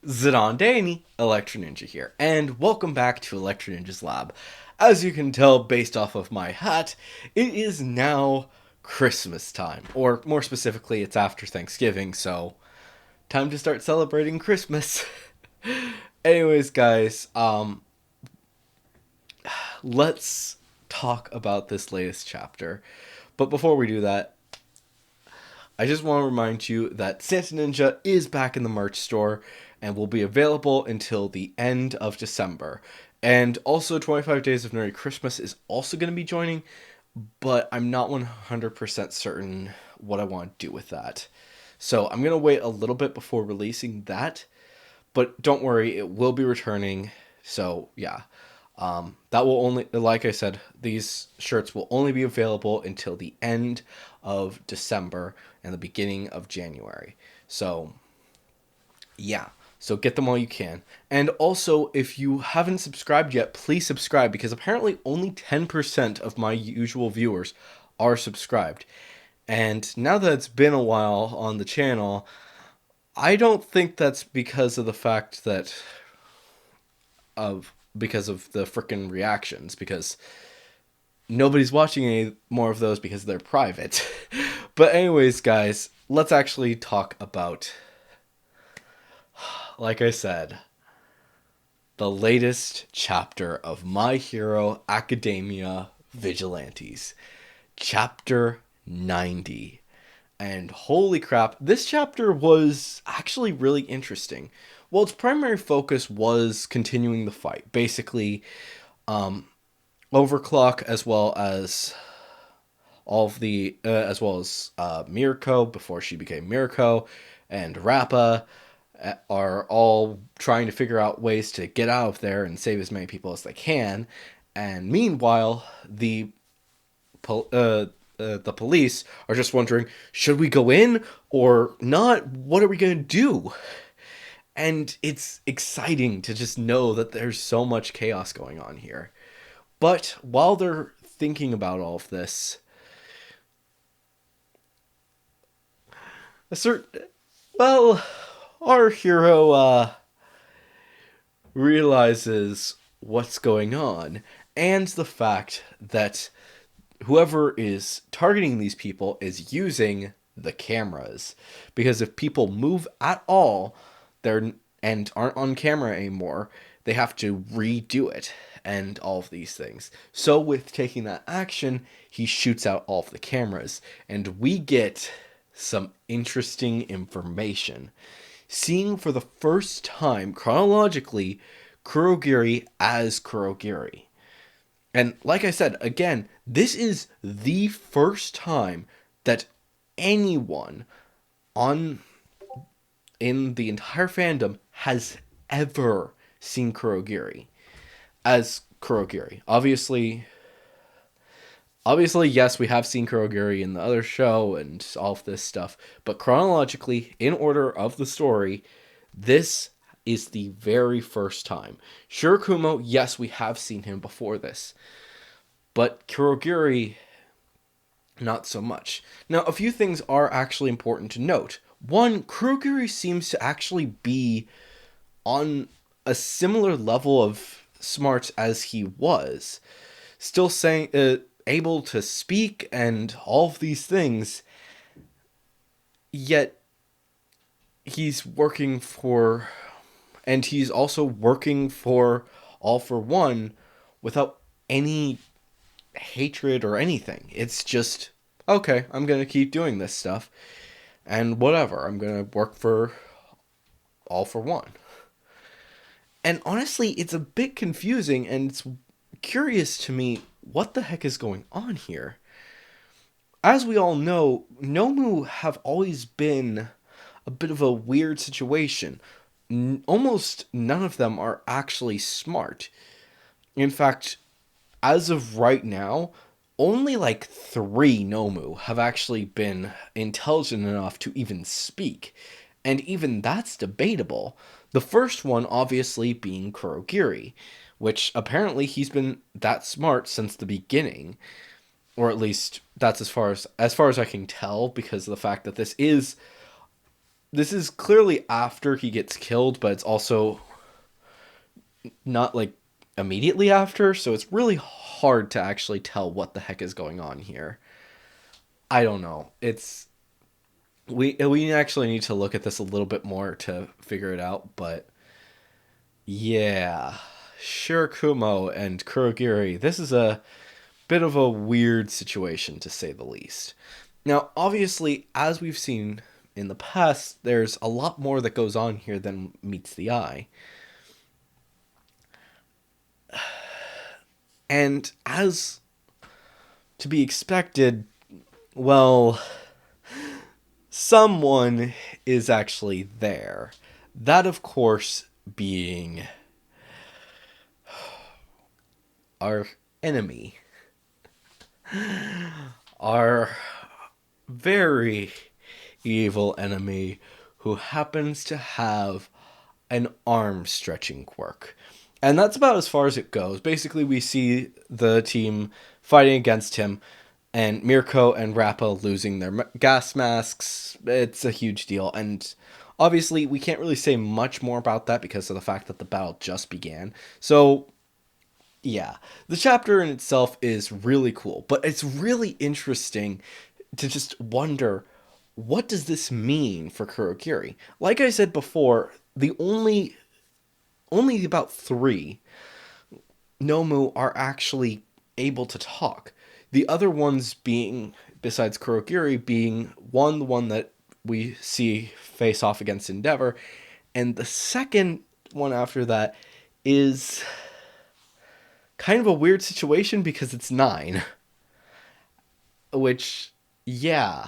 Zidane Electro Ninja here, and welcome back to Electro Ninja's Lab. As you can tell based off of my hat, it is now Christmas time, or more specifically, it's after Thanksgiving, so time to start celebrating Christmas. Anyways, guys, let's talk about this latest chapter. But before we do that, I just want to remind you that Santa Ninja is back in the merch store and will be available until the end of December. And also, 25 Days of Merry Christmas is also going to be joining, but I'm not 100% certain what I want to do with that. So I'm going to wait a little bit before releasing that, but don't worry, it will be returning. So, yeah. That will only, like I said, these shirts will only be available until the end of December and the beginning of January. So, yeah. So get them while you can. And also, if you haven't subscribed yet, please subscribe because apparently only 10% of my usual viewers are subscribed. And now that it's been a while on the channel, I don't think that's because of the fact that because of the frickin' reactions, because nobody's watching any more of those because they're private. But anyways, guys, let's actually talk about, like I said, the latest chapter of My Hero Academia Vigilantes. Chapter 90. And holy crap, this chapter was actually really interesting. Well, its primary focus was continuing the fight. Basically, Overclock as well as all of the as well as Mirko before she became Mirko and Rappa are all trying to figure out ways to get out of there and save as many people as they can. And meanwhile, the police are just wondering, should we go in or not? What are we going to do? And it's exciting to just know that there's so much chaos going on here. But while they're thinking about all of this, a certain, well, our hero realizes what's going on and the fact that whoever is targeting these people is using the cameras, because if people move at all, they're and aren't on camera anymore, they have to redo it and all of these things. So with taking that action, he shoots out all of the cameras and we get some interesting information. Seeing for the first time chronologically Kurogiri as Kurogiri. And like I said, again, this is the first time that anyone on in the entire fandom has ever seen Kurogiri as Kurogiri. Obviously, yes, we have seen Kurogiri in the other show and all of this stuff, but chronologically, in order of the story, this is the very first time. Sure, Kumo, yes, we have seen him before this, but Kurogiri, not so much. Now, a few things are actually important to note. One, Kurogiri seems to actually be on a similar level of smarts as he was. Still saying, able to speak and all of these things, yet he's working for, and he's also working for All for One without any hatred or anything. It's just, okay, I'm gonna keep doing this stuff, and whatever, I'm gonna work for All for One. And honestly, it's a bit confusing, and it's curious to me what the heck is going on here. As we all know, Nomu have always been a bit of a weird situation. Almost none of them are actually smart. In fact, as of right now, only like 3 Nomu have actually been intelligent enough to even speak. And even that's debatable. The first one obviously being Kurogiri, which apparently he's been that smart since the beginning. Or at least that's as far as I can tell, because of the fact that this is this is clearly after he gets killed, but it's also not like immediately after, so it's really hard to actually tell what the heck is going on here. I don't know. It's we actually need to look at this a little bit more to figure it out, but yeah. Shirakumo and Kurogiri, this is a bit of a weird situation to say the least. Now, obviously, as we've seen in the past, there's a lot more that goes on here than meets the eye. And as to be expected, well, someone is actually there. That, of course, being our enemy. Our very evil enemy who happens to have an arm stretching quirk. And that's about as far as it goes. Basically, we see the team fighting against him, and Mirko and Rappa losing their gas masks. It's a huge deal. And obviously, we can't really say much more about that because of the fact that the battle just began. So, yeah, the chapter in itself is really cool, but it's really interesting to just wonder, what does this mean for Kurogiri? Like I said before, the only about 3 Nomu are actually able to talk. The other ones being, besides Kurogiri, being the one that we see face off against Endeavor, and the second one after that is kind of a weird situation because it's 9. Which, yeah.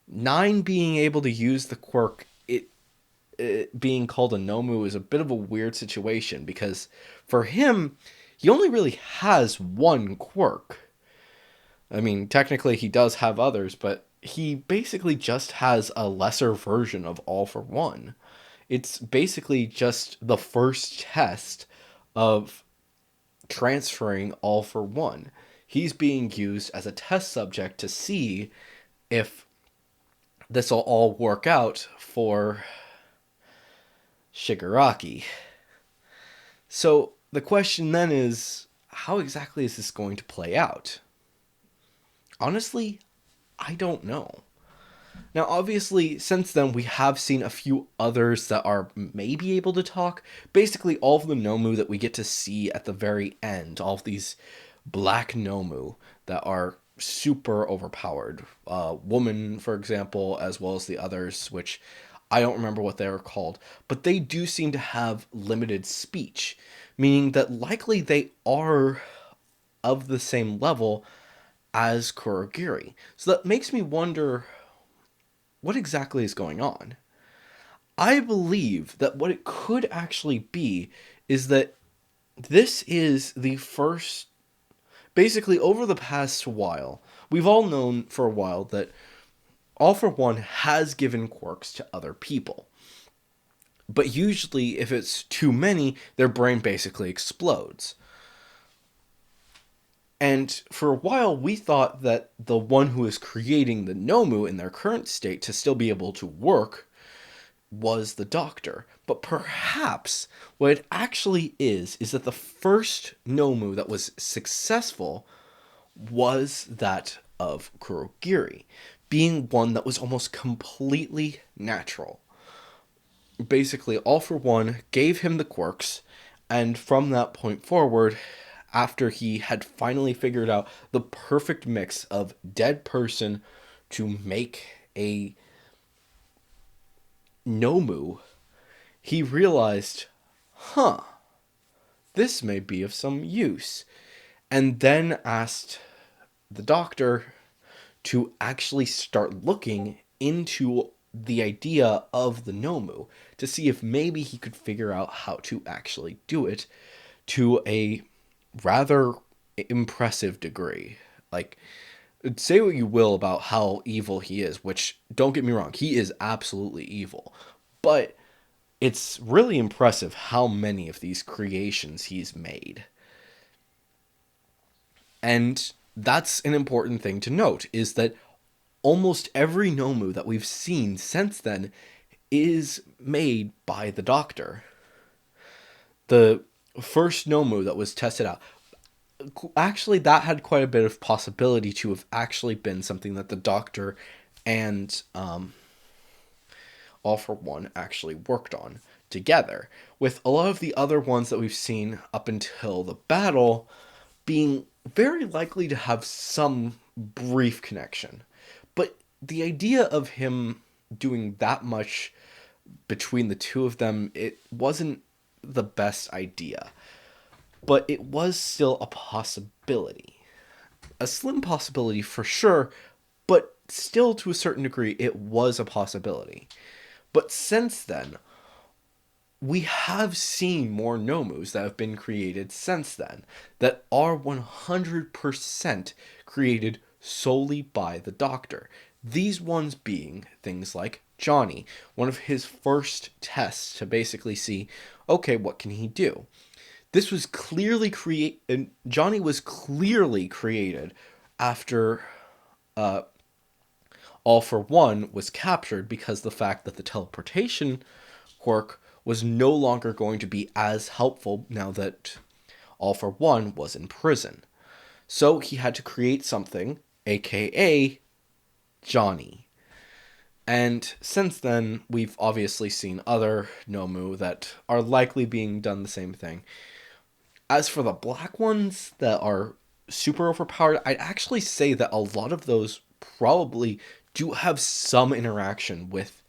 9 being able to use the quirk, it being called a Nomu, is a bit of a weird situation because for him, he only really has 1 quirk. I mean, technically he does have others, but he basically just has a lesser version of All for One. It's basically just the first test of transferring All for One. He's being used as a test subject to see if this will all work out for Shigaraki. So the question then is, how exactly is this going to play out? Honestly, I don't know. Now, obviously, since then, we have seen a few others that are maybe able to talk. Basically, all of the Nomu that we get to see at the very end, all of these black Nomu that are super overpowered. Woman, for example, as well as the others, which I don't remember what they were called. But they do seem to have limited speech, meaning that likely they are of the same level as Kurogiri. So that makes me wonder, what exactly is going on? I believe that what it could actually be is that this is the first. Basically, over the past while, we've all known for a while that All for One has given quirks to other people. But usually, if it's too many, their brain basically explodes. And for a while, we thought that the one who is creating the Nomu in their current state to still be able to work was the doctor. But perhaps what it actually is that the first Nomu that was successful was that of Kurogiri, being one that was almost completely natural. Basically, All for One gave him the quirks, and from that point forward, after he had finally figured out the perfect mix of dead person to make a Nomu, he realized, this may be of some use. And then asked the doctor to actually start looking into the idea of the Nomu to see if maybe he could figure out how to actually do it to a rather impressive degree. Like, say what you will about how evil he is, which, don't get me wrong, he is absolutely evil. But it's really impressive how many of these creations he's made. And that's an important thing to note, is that almost every Nomu that we've seen since then is made by the Doctor. The first Nomu that was tested out, actually, that had quite a bit of possibility to have actually been something that the Doctor and All for One actually worked on together, with a lot of the other ones that we've seen up until the battle being very likely to have some brief connection. But the idea of him doing that much between the two of them, it wasn't the best idea. But it was still a possibility. A slim possibility for sure, but still to a certain degree, it was a possibility. But since then, we have seen more Nomus that have been created since then that are 100% created solely by the Doctor. These ones being things like Johnny, one of his first tests to basically see, okay, what can he do? This was clearly created. Johnny was clearly created after All for One was captured, because the fact that the teleportation quirk was no longer going to be as helpful now that All for One was in prison. So he had to create something, aka Johnny. And since then, we've obviously seen other Nomu that are likely being done the same thing. As for the black ones that are super overpowered, I'd actually say that a lot of those probably do have some interaction with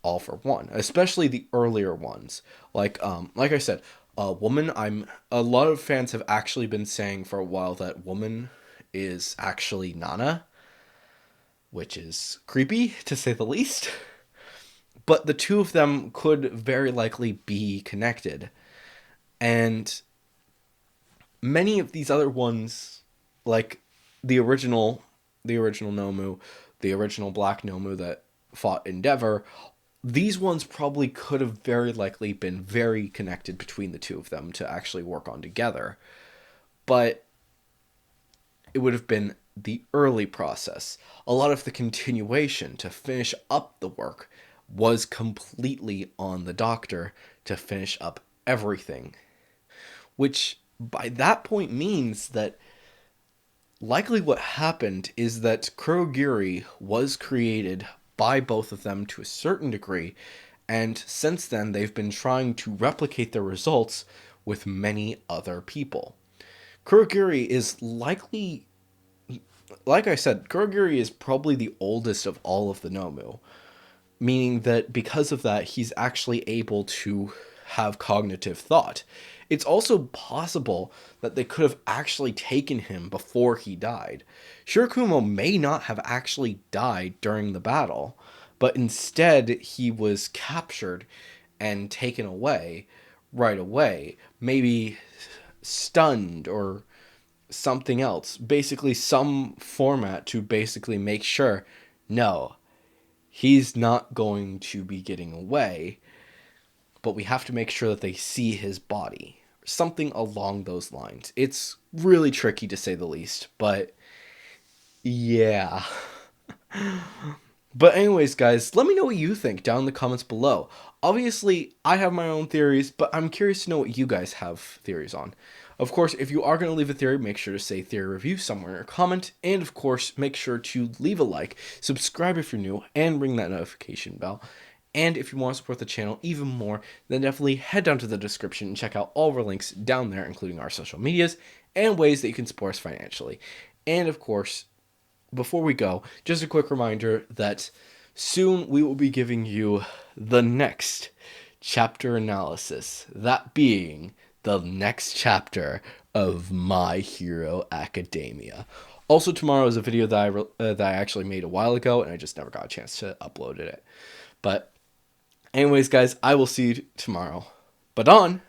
All for One, especially the earlier ones. Like I said, a lot of fans have actually been saying for a while that Woman is actually Nana, which is creepy to say the least. But the two of them could very likely be connected. And many of these other ones, like the original Nomu, the original Black Nomu that fought Endeavor, these ones probably could have very likely been very connected between the two of them to actually work on together. But it would have been the early process. A lot of the continuation to finish up the work was completely on the Doctor to finish up everything. Which by that point means that likely what happened is that Kurogiri was created by both of them to a certain degree, and since then they've been trying to replicate their results with many other people. Kurogiri is likely, like I said, Kurogiri is probably the oldest of all of the Nomu, meaning that because of that, he's actually able to have cognitive thought. It's also possible that they could have actually taken him before he died. Shirakumo may not have actually died during the battle, but instead he was captured and taken away right away, maybe stunned or something else. Basically, some format to basically make sure, no, he's not going to be getting away, but we have to make sure that they see his body. Something along those lines. It's really tricky to say the least, but yeah. But anyways, guys, let me know what you think down in the comments below. Obviously, I have my own theories, but I'm curious to know what you guys have theories on. Of course, if you are going to leave a theory, make sure to say theory review somewhere in your comment. And of course, make sure to leave a like, subscribe if you're new, and ring that notification bell. And if you want to support the channel even more, then definitely head down to the description and check out all of our links down there, including our social medias and ways that you can support us financially. And of course, before we go, just a quick reminder that soon we will be giving you the next chapter analysis, that being the next chapter of My Hero Academia. Also, tomorrow is a video that I actually made a while ago, and I just never got a chance to upload it. But anyways, guys, I will see you tomorrow. Badon!